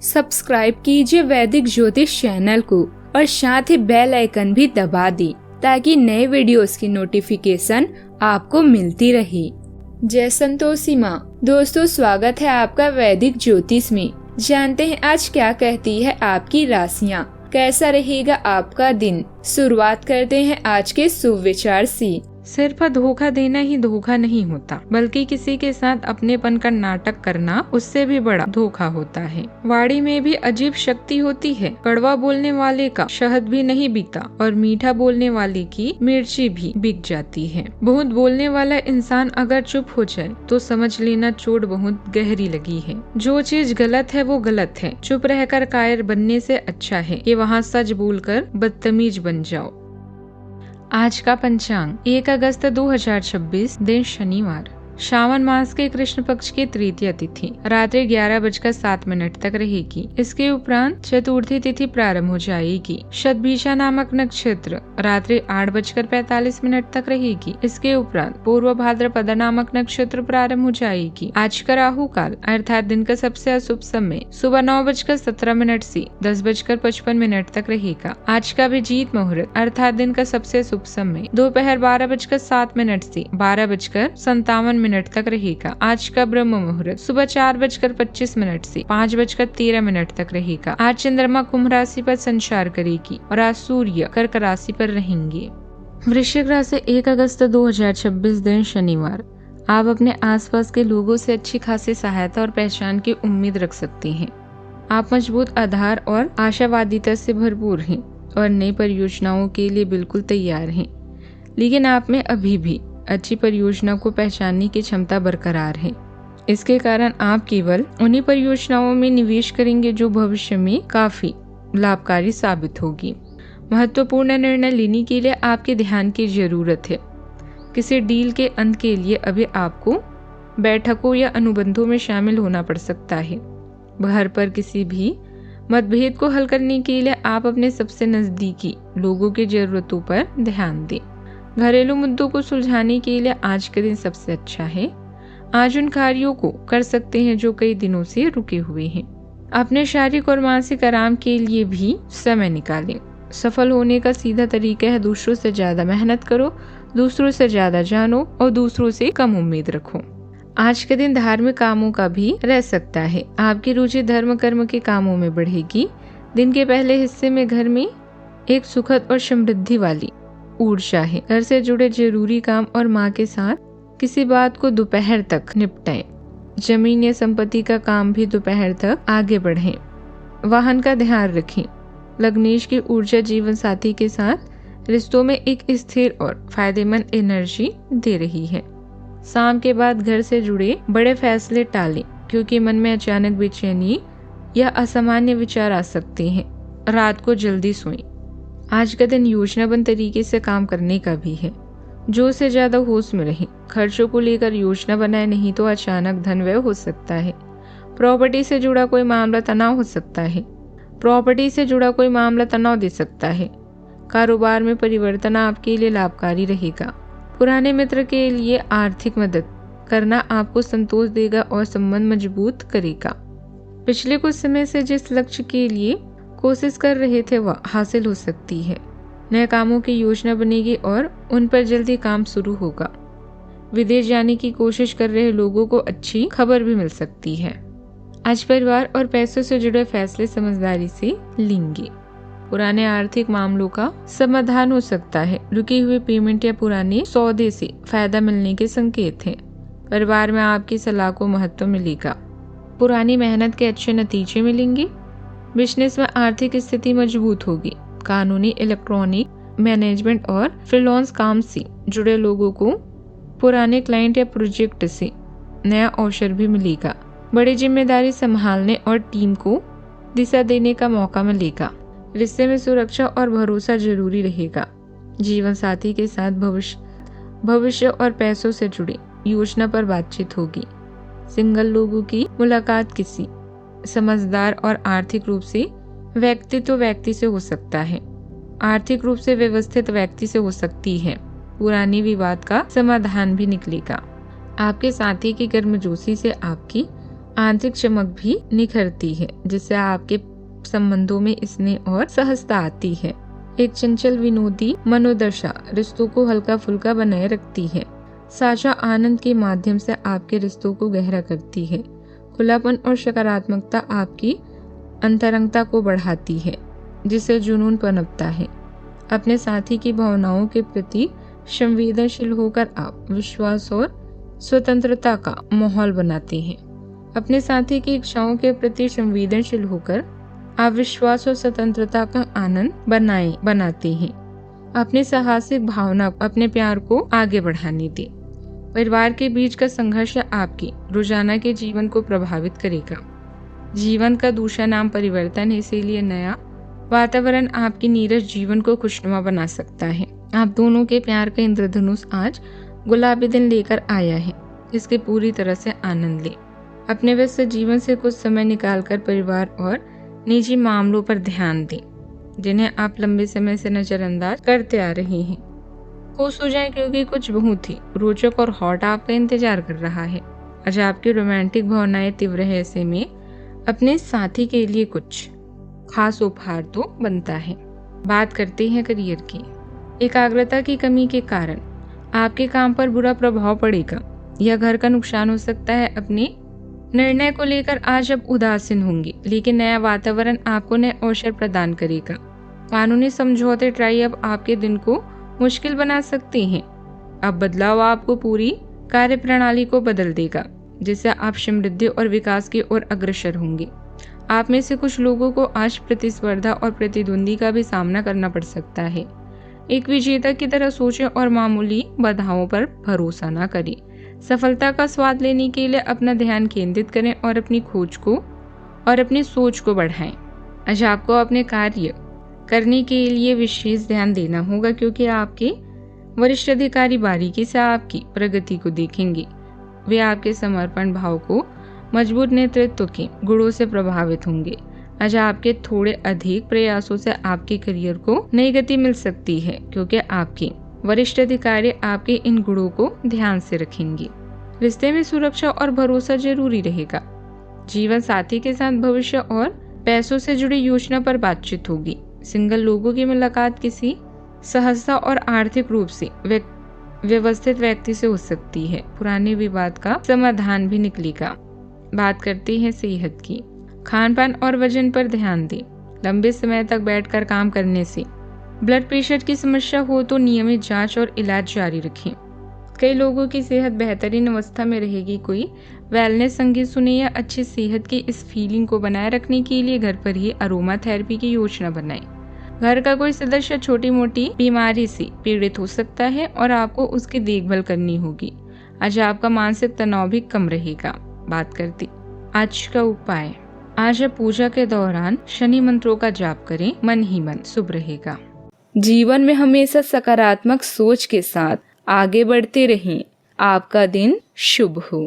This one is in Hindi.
सब्सक्राइब कीजिए वैदिक ज्योतिष चैनल को और साथ ही बेल आइकन भी दबा दी ताकि नए वीडियोस की नोटिफिकेशन आपको मिलती रहे। जय संतोषी माँ। दोस्तों, स्वागत है आपका वैदिक ज्योतिष में। जानते हैं आज क्या कहती है आपकी राशियाँ, कैसा रहेगा आपका दिन। शुरुआत करते हैं आज के शुभ विचार से। सिर्फ धोखा देना ही धोखा नहीं होता, बल्कि किसी के साथ अपनेपन का नाटक करना उससे भी बड़ा धोखा होता है। वाणी में भी अजीब शक्ति होती है। कड़वा बोलने वाले का शहद भी नहीं बिकता और मीठा बोलने वाले की मिर्ची भी बिक जाती है। बहुत बोलने वाला इंसान अगर चुप हो जाए तो समझ लेना चोट बहुत गहरी लगी है। जो चीज गलत है वो गलत है। चुप रहकर कायर बनने से अच्छा है कि वहाँ सच बोलकर बदतमीज बन जाओ। आज का पंचांग 1 अगस्त 2026, दिन शनिवार। श्रावण मास के कृष्ण पक्ष की तृतीया तिथि रात्रि 11:07 तक रहेगी। इसके उपरांत चतुर्थी तिथि प्रारंभ हो जाएगी। शतभिषा नामक नक्षत्र रात्रि 8:45 तक रहेगी। इसके उपरांत पूर्व भाद्रपद नामक नक्षत्र प्रारंभ हो जाएगी। आज का राहु काल अर्थात दिन का सबसे अशुभ समय सुबह 9:17 से 10:55 तक रहेगा। आज का अभिजीत मुहूर्त अर्थात दिन का सबसे शुभ समय दोपहर 12:07 से 12:57 तक रहेगा। आज का ब्रह्म मुहूर्त सुबह 4:25 से 5:13 तक रहेगा। आज चंद्रमा कुंभ राशि पर संचार करेगी और आज सूर्य कर्क राशि पर रहेंगे। वृश्चिक राशि 1 अगस्त 2026, दिन शनिवार। आप अपने आसपास के लोगों से अच्छी खासी सहायता और पहचान की उम्मीद रख सकते हैं। आप मजबूत आधार और आशावादिता से भरपूर हैं और नई परियोजनाओं के लिए बिल्कुल तैयार हैं। लेकिन आप में अभी भी अच्छी परियोजना को पहचानने की क्षमता बरकरार है। इसके कारण आप केवल उन्हीं परियोजनाओं में निवेश करेंगे जो भविष्य में काफी लाभकारी साबित होगी। महत्वपूर्ण निर्णय लेने के लिए आपके ध्यान की जरूरत है। किसी डील के अंत के लिए अभी आपको बैठकों या अनुबंधों में शामिल होना पड़ सकता है। घर पर किसी भी मतभेद को हल करने के लिए आप अपने सबसे नजदीकी लोगों की जरूरतों पर ध्यान दें। घरेलू मुद्दों को सुलझाने के लिए आज का दिन सबसे अच्छा है। आज उन कार्यों को कर सकते हैं जो कई दिनों से रुके हुए हैं। अपने शारीरिक और मानसिक आराम के लिए भी समय निकालें। सफल होने का सीधा तरीका है दूसरों से ज्यादा मेहनत करो, दूसरों से ज्यादा जानो और दूसरों से कम उम्मीद रखो। आज के दिन धार्मिक कामों का भी रह सकता है। आपकी रुचि धर्म कर्म के कामों में बढ़ेगी। दिन के पहले हिस्से में घर में एक सुखद और समृद्धि वाली ऊर्जा है। घर से जुड़े जरूरी काम और माँ के साथ किसी बात को दोपहर तक निपटाएं। जमीन या संपत्ति का काम भी दोपहर तक आगे बढ़ें। वाहन का ध्यान रखें। लग्नेश की ऊर्जा जीवन साथी के साथ रिश्तों में एक स्थिर और फायदेमंद एनर्जी दे रही है। शाम के बाद घर से जुड़े बड़े फैसले टालें क्योंकि मन में अचानक बेचैनी या असामान्य विचार आ सकते हैं। रात को जल्दी सोएं। आज का दिन योजनाबद्ध तरीके से काम करने का भी है। जो से ज्यादा होश में रहें। खर्चों को लेकर योजना बनाए, नहीं तो अचानक धन व्यय हो सकता है। प्रॉपर्टी से जुड़ा कोई मामला तनाव हो सकता है। प्रॉपर्टी से जुड़ा कोई मामला तनाव दे सकता है। कारोबार में परिवर्तन आपके लिए लाभकारी रहेगा। पुराने मित्र के लिए आर्थिक मदद करना आपको संतोष देगा और संबंध मजबूत करेगा। पिछले कुछ समय से जिस लक्ष्य के लिए कोशिश कर रहे थे वह हासिल हो सकती है। नए कामों की योजना बनेगी और उन पर जल्दी काम शुरू होगा। विदेश जाने की कोशिश कर रहे लोगों को अच्छी खबर भी मिल सकती है। आज परिवार और पैसों से जुड़े फैसले समझदारी से लेंगे। पुराने आर्थिक मामलों का समाधान हो सकता है। रुकी हुई पेमेंट या पुराने सौदे से फायदा मिलने के संकेत हैं। परिवार में आपकी सलाह को महत्व मिलेगा। पुरानी मेहनत के अच्छे नतीजे मिलेंगे। बिजनेस में आर्थिक स्थिति मजबूत होगी। कानूनी, इलेक्ट्रॉनिक, मैनेजमेंट और फ्रीलांस काम से जुड़े लोगों को पुराने क्लाइंट या प्रोजेक्ट से नया अवसर भी मिलेगा। बड़ी जिम्मेदारी संभालने और टीम को दिशा देने का मौका मिलेगा। रिश्ते में सुरक्षा और भरोसा जरूरी रहेगा। जीवन साथी के साथ भविष्य और पैसों से जुड़ी योजना पर बातचीत होगी। सिंगल लोगों की मुलाकात किसी समझदार और आर्थिक रूप से व्यक्ति से हो सकता है। आर्थिक रूप से व्यवस्थित व्यक्ति से हो सकती है। पुरानी विवाद का समाधान भी निकलेगा। आपके साथी की गर्मजोशी से आपकी आंतरिक चमक भी निखरती है, जिससे आपके संबंधों में स्नेह और सहजता आती है। एक चंचल विनोदी मनोदशा रिश्तों को हल्का फुल्का बनाए रखती है। साझा आनंद के माध्यम से आपके रिश्तों को गहरा करती है। खुलापन और सकारात्मकता आपकी अंतरंगता को बढ़ाती है, जिससे जुनून पनपता है। अपने साथी की भावनाओं के प्रति संवेदनशील होकर आप विश्वास और स्वतंत्रता का माहौल बनाते हैं। अपने साथी की इच्छाओं के प्रति संवेदनशील होकर आप विश्वास और स्वतंत्रता का आनंद बनाते हैं। अपनी साहसिक भावना अपने प्यार को आगे बढ़ाने दें। परिवार के बीच का संघर्ष आपके रोजाना के जीवन को प्रभावित करेगा। जीवन का दूसरा नाम परिवर्तन है, इसीलिए नया वातावरण आपकी नीरस जीवन को खुशनुमा बना सकता है। आप दोनों के प्यार का इंद्रधनुष आज गुलाबी दिन लेकर आया है, इसके पूरी तरह से आनंद लें। अपने व्यस्त जीवन से कुछ समय निकालकर परिवार और निजी मामलों पर ध्यान दें, जिन्हें आप लंबे समय से नजरअंदाज करते आ रहे हैं। खुश हो जाएं, क्योंकि कुछ बहुत ही रोचक और हॉट आपका इंतजार कर रहा है। आज आपकी रोमांटिक भावनाएं तीव्र है, ऐसे में अपने साथी के लिए कुछ खास उपहार तो बनता है। बात करते हैं करियर की। एकाग्रता की कमी के कारण आपके काम पर बुरा प्रभाव पड़ेगा या घर का नुकसान हो सकता है। अपने निर्णय को लेकर आज आप उदासीन होंगे, लेकिन नया वातावरण आपको नए अवसर प्रदान करेगा। कानूनी समझौते ट्राई अब आपके दिन को मुश्किल बना सकते हैं। अब बदलाव आपको पूरी कार्य प्रणाली को बदल देगा, जिससे आप समृद्धि और विकास की ओर अग्रसर होंगे। आप में से कुछ लोगों को आज प्रतिस्पर्धा और प्रतिद्वंदी का भी सामना करना पड़ सकता है। एक विजेता की तरह सोचें और मामूली बाधाओं पर भरोसा न करें। सफलता का स्वाद लेने के लिए अपना ध्यान केंद्रित करें और अपनी खोज को और अपनी सोच को बढ़ाएं। आज आपको अपने कार्य करने के लिए विशेष ध्यान देना होगा, क्योंकि आपके वरिष्ठ अधिकारी बारीकी से आपकी प्रगति को देखेंगे। वे आपके समर्पण भाव को मजबूत नेतृत्व के गुणों से प्रभावित होंगे। आज आपके थोड़े अधिक प्रयासों से आपके करियर को नई गति मिल सकती है, क्योंकि आपके वरिष्ठ अधिकारी आपके इन गुणों को ध्यान से रखेंगे। रिश्ते में सुरक्षा और भरोसा जरूरी रहेगा। जीवन साथी के साथ भविष्य और पैसों से जुड़ी योजना पर बातचीत होगी। सिंगल लोगों की मुलाकात किसी सहजता और आर्थिक रूप से व्यवस्थित व्यक्ति से हो सकती है। पुराने विवाद का समाधान भी निकलेगा। बात करते हैं सेहत की। खान पान और वजन पर ध्यान दें। लंबे समय तक बैठकर काम करने से ब्लड प्रेशर की समस्या हो तो नियमित जांच और इलाज जारी रखें। कई लोगों की सेहत बेहतरीन अवस्था में रहेगी। कोई वेलनेस संगीत सुने या अच्छी सेहत की इस फीलिंग को बनाए रखने के लिए घर पर ही अरोमा थेरेपी की योजना बनाएं। घर का कोई सदस्य छोटी मोटी बीमारी से पीड़ित हो सकता है और आपको उसकी देखभाल करनी होगी। आज आपका मानसिक तनाव भी कम रहेगा। बात करते आज का उपाय। आज आप पूजा के दौरान शनि मंत्रों का जाप करें, मन ही मन शुभ रहेगा। जीवन में हमेशा सकारात्मक सोच के साथ आगे बढ़ते रहें। आपका दिन शुभ हो।